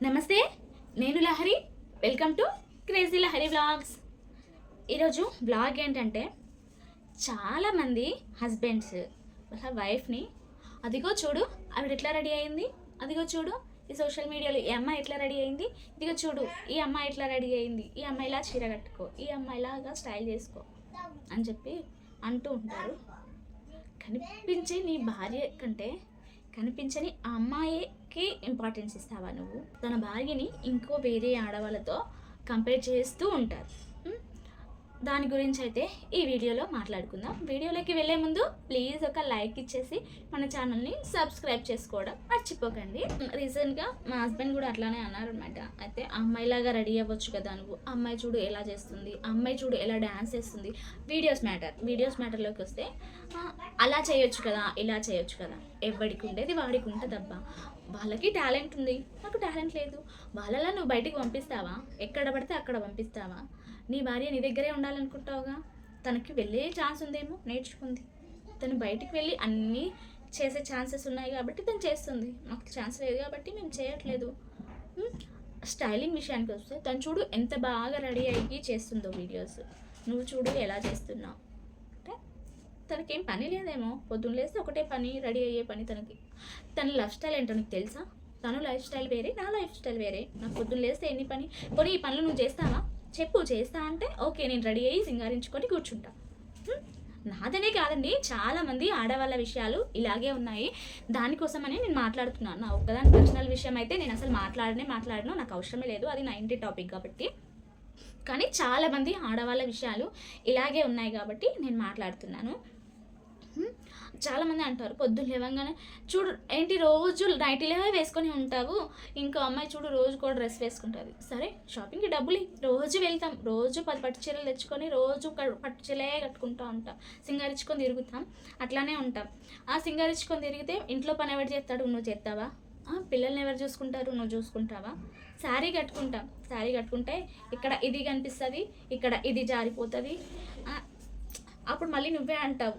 నమస్తే, నేను Lahari. Welcome to crazy Lahari vlogs. ఈరోజు వ్లాగ్ ఏంటంటే, చాలామంది హస్బెండ్స్ వాళ్ళ వైఫ్ని అదిగో చూడు ఆవిడ ఎట్లా రెడీ అయింది, అదిగో చూడు ఈ సోషల్ మీడియాలో ఈ అమ్మాయి ఎట్లా రెడీ అయింది, ఇదిగో చూడు ఈ అమ్మాయి ఎట్లా రెడీ అయింది, ఈ అమ్మాయిలా చీర కట్టుకో, ఈ అమ్మాయిలాగా స్టైల్ చేసుకో అని చెప్పి అంటూ ఉంటారు. కనిపించే నీ భార్య కంటే కనిపించని ఆ అమ్మాయికి ఇంపార్టెన్స్ ఇస్తావా నువ్వు? తన భార్యని ఇంకో వేరే ఆడవాళ్ళతో కంపేర్ చేస్తూ ఉంటారు. దాని గురించి అయితే ఈ వీడియోలో మాట్లాడుకుందాం. వీడియోలోకి వెళ్ళే ముందు ప్లీజ్ ఒక లైక్ ఇచ్చేసి మన ఛానల్ని సబ్స్క్రైబ్ చేసుకోవడం మర్చిపోకండి. రీసెంట్గా మా హస్బెండ్ కూడా అట్లానే అన్నారు అనమాట. అయితే అమ్మాయిలాగా రెడీ అవ్వచ్చు కదా నువ్వు, అమ్మాయి చూడు ఎలా చేస్తుంది, అమ్మాయి చూడు ఎలా డ్యాన్స్ చేస్తుంది. వీడియోస్ మ్యాటర్లోకి వస్తే అలా చేయొచ్చు కదా, ఇలా చేయొచ్చు కదా. ఎవరికి ఉండేది వాడికి ఉంటుందబ్బా. వాళ్ళకి టాలెంట్ ఉంది, నాకు టాలెంట్ లేదు. వాళ్ళలా నువ్వు బయటికి పంపిస్తావా? ఎక్కడ పడితే అక్కడ పంపిస్తావా? నీ భార్య నీ దగ్గరే ఉండాలనుకుంటావుగా. తనకి వెళ్ళే ఛాన్స్ ఉందేమో, నేర్చుకుంది. తను బయటికి వెళ్ళి అన్నీ చేసే ఛాన్సెస్ ఉన్నాయి కాబట్టి తను చేస్తుంది. మాకు ఛాన్స్ లేదు కాబట్టి మేము చేయట్లేదు. స్టైలింగ్ విషయానికి వస్తే తను చూడు ఎంత బాగా రెడీ అయ్యి చేస్తుందో వీడియోస్. నువ్వు చూడు ఎలా చేస్తున్నావు అంటే తనకేం పని లేదేమో, పొద్దున్న లేస్తే ఒకటే పని, రెడీ అయ్యే పని తనకి. తన లైఫ్ స్టైల్ ఏంటో నీకు తెలుసా? తను లైఫ్ స్టైల్ వేరే, నా లైఫ్ స్టైల్ వేరే. నాకు పొద్దున్న లేస్తే ఎన్ని పని, పోనీ ఈ పనులు నువ్వు చేస్తావా చెప్పు. చేస్తా అంటే ఓకే, నేను రెడీ అయ్యి సింగారించుకొని కూర్చుంటా. నాదనే కాదండి, చాలామంది ఆడవాళ్ళ విషయాలు ఇలాగే ఉన్నాయి. దానికోసమని నేను మాట్లాడుతున్నాను. నా ఒక్కదాని పర్సనల్ విషయం అయితే నేను అసలు మాట్లాడను, నాకు అవసరమే లేదు, అది నా ఇంటి టాపిక్ కాబట్టి. కానీ చాలామంది ఆడవాళ్ళ విషయాలు ఇలాగే ఉన్నాయి కాబట్టి నేను మాట్లాడుతున్నాను. చాలామంది అంటారు పొద్దున్న లేవగానే చూడు ఏంటి రోజు నైటీలే వేసుకొని ఉంటావు, ఇంకో అమ్మాయి చూడు రోజు కూడా డ్రెస్ వేసుకుంటుంది. సరే షాపింగ్కి డబ్బులు రోజు వెళ్తాం, రోజు 10 పట్టు చీరలు తెచ్చుకొని రోజు పట్టు చీరలే కట్టుకుంటూ ఉంటాం, సింగారించుకొని తిరుగుతాం, అట్లానే ఉంటాం. ఆ సింగారించుకొని తిరిగితే ఇంట్లో పని ఎవరు చేస్తాడు? నువ్వు చేస్తావా? పిల్లల్ని ఎవరు చూసుకుంటారు? నువ్వు చూసుకుంటావా? శారీ కట్టుకుంటాం, శారీ కట్టుకుంటే ఇక్కడ ఇది కనిపిస్తుంది, ఇక్కడ ఇది జారిపోతుంది. అప్పుడు మళ్ళీ నువ్వే అంటావు,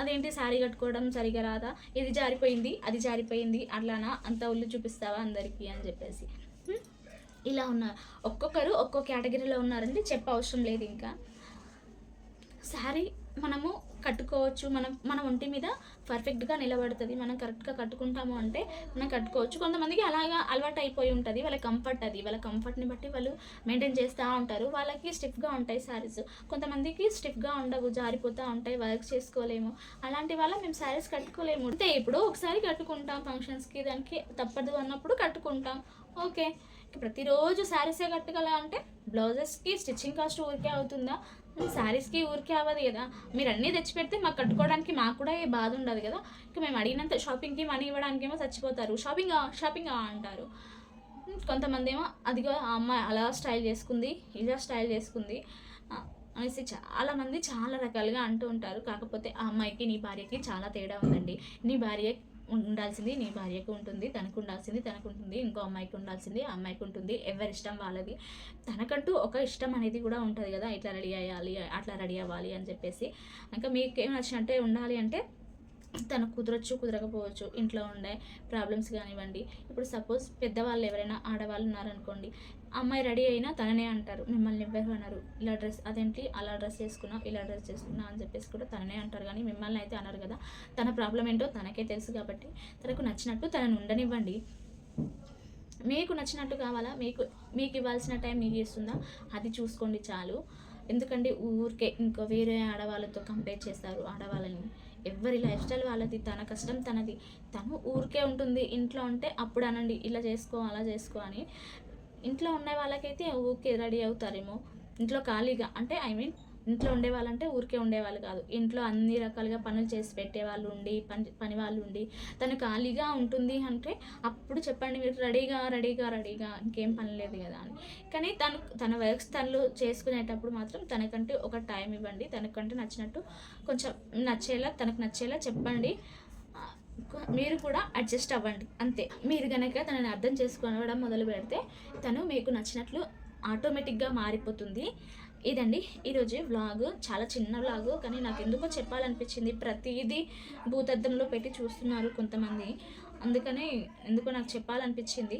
అదేంటి శారీ కట్టుకోవడం సరిగా రాదా, ఇది జారిపోయింది అది జారిపోయింది, అట్లానా అంత ఒళ్ళు చూపిస్తావా అందరికీ అని చెప్పేసి. ఇలా ఉన్నారు, ఒక్కొక్కరు ఒక్కో కేటగిరీలో ఉన్నారండి, చెప్ప అవసరం లేదు. ఇంకా శారీ మనము కట్టుకోవచ్చు, మన ఒంటి మీద పర్ఫెక్ట్గా నిలబడుతుంది, మనం కరెక్ట్గా కట్టుకుంటాము అంటే మనం కట్టుకోవచ్చు. కొంతమందికి అలాగా అలవాటు అయిపోయి ఉంటుంది, వాళ్ళ కంఫర్ట్ అది, వాళ్ళ కంఫర్ట్ని బట్టి వాళ్ళు మెయింటైన్ చేస్తూ ఉంటారు. వాళ్ళకి స్టిఫ్గా ఉంటాయి శారీస్, కొంతమందికి స్టిఫ్గా ఉండవు, జారిపోతూ ఉంటాయి, వర్క్ చేసుకోలేము. అలాంటి వాళ్ళ మేము శారీస్ కట్టుకోలేము. అంటే ఇప్పుడు ఒకసారి కట్టుకుంటాం ఫంక్షన్స్కి, దానికి తప్పదు అన్నప్పుడు కట్టుకుంటాం. ఓకే, ప్రతిరోజు శారీసే కట్టుకోవాల అంటే బ్లౌజెస్కి స్టిచ్చింగ్ కాస్ట్ ఊరికే అవుతుందా? శారీస్కి ఊరికే అవ్వదు కదా. మీరు అన్నీ తెచ్చిపెడితే మాకు కట్టుకోవడానికి మాకు కూడా ఏ బాధ ఉండదు కదా. ఇక మేము అడిగినంత షాపింగ్కి మనీ ఇవ్వడానికి ఏమో చచ్చిపోతారు, షాపింగ్ అంటారు. కొంతమంది ఏమో అదిగో ఆ అమ్మాయి అలా స్టైల్ చేసుకుంది, ఇలా స్టైల్ చేసుకుంది అనేసి చాలామంది చాలా రకాలుగా అంటూ ఉంటారు. కాకపోతే ఆ అమ్మాయికి నీ భార్యకి చాలా తేడా ఉందండి. నీ భార్య ఉండాల్సింది నీ భార్యకు ఉంటుంది, తనకు ఉండాల్సింది తనకు ఉంటుంది, ఇంకో అమ్మాయికి ఉండాల్సింది ఆ అమ్మాయికి ఉంటుంది. ఎవరి ఇష్టం వాళ్ళది. తనకంటూ ఒక ఇష్టం అనేది కూడా ఉంటుంది కదా, ఇట్లా రెడీ అయ్యాలి, అట్లా రెడీ అవ్వాలి అని చెప్పేసి. ఇంకా మీకేం నచ్చినట్టే ఉండాలి అంటే తనకు కుదరచ్చు, కుదరకపోవచ్చు, ఇంట్లో ఉండే ప్రాబ్లమ్స్ కానివ్వండి. ఇప్పుడు సపోజ్ పెద్దవాళ్ళు ఎవరైనా ఆడవాళ్ళు ఉన్నారనుకోండి, అమ్మాయి రెడీ అయినా తననే అంటారు, మిమ్మల్ని ఎవరు అన్నారు. ఇలా డ్రెస్ అదేంటి అలా డ్రెస్ చేసుకున్నావు, ఇలా డ్రెస్ చేసుకున్నావు అని చెప్పేసి కూడా తననే అంటారు, కానీ మిమ్మల్ని అయితే అన్నారు కదా. తన ప్రాబ్లం ఏంటో తనకే తెలుసు కాబట్టి తనకు నచ్చినట్టు తనను ఉండనివ్వండి. మీకు నచ్చినట్టు కావాలా, మీకు ఇవ్వాల్సిన టైం మీకు ఇస్తుందా, అది చూసుకోండి చాలు. ఎందుకంటే ఊరికే ఇంకో వేరే ఆడవాళ్ళతో కంపేర్ చేస్తారు ఆడవాళ్ళని. ఎవరి లైఫ్ స్టైల్ వాళ్ళది, తన కష్టం తనది. తను ఊరికే ఉంటుంది, ఇంట్లో ఉంటే అప్పుడు అనండి ఇలా చేసుకో అలా చేసుకో అని. ఇంట్లో ఉండే వాళ్ళకైతే ఊరికే రెడీ అవుతారేమో, ఇంట్లో ఖాళీగా అంటే ఇంట్లో ఉండేవాళ్ళంటే ఊరికే ఉండేవాళ్ళు కాదు, ఇంట్లో అన్ని రకాలుగా పనులు చేసి పెట్టేవాళ్ళు ఉండి, పని వాళ్ళు ఉండి తను ఖాళీగా ఉంటుంది అంటే అప్పుడు చెప్పండి మీరు రెడీగా ఇంకేం పని లేదు కదా అని. కానీ తన వర్క్స్ తను చేసుకునేటప్పుడు మాత్రం తనకంటే ఒక టైం ఇవ్వండి. తనకంటే నచ్చినట్టు కొంచెం తనకు నచ్చేలా చెప్పండి. మీరు కూడా అడ్జస్ట్ అవ్వండి అంతే. మీరు కనుక తనని అర్థం చేసుకోవడం మొదలు పెడితే తను మీకు నచ్చినట్లు ఆటోమేటిక్గా మారిపోతుంది. ఇదండి ఈరోజు వ్లాగ్, చాలా చిన్న వ్లాగ్, కానీ నాకు ఎందుకో చెప్పాలనిపించింది. ప్రతిదీ భూతద్దంలో పెట్టి చూస్తున్నారు కొంతమంది, అందుకనే ఎందుకో నాకు చెప్పాలనిపించింది.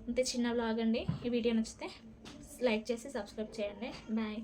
ఇంతే చిన్న వ్లాగ్ అండి. ఈ వీడియో నచ్చితే లైక్ చేసి సబ్స్క్రైబ్ చేయండి. బాయ్.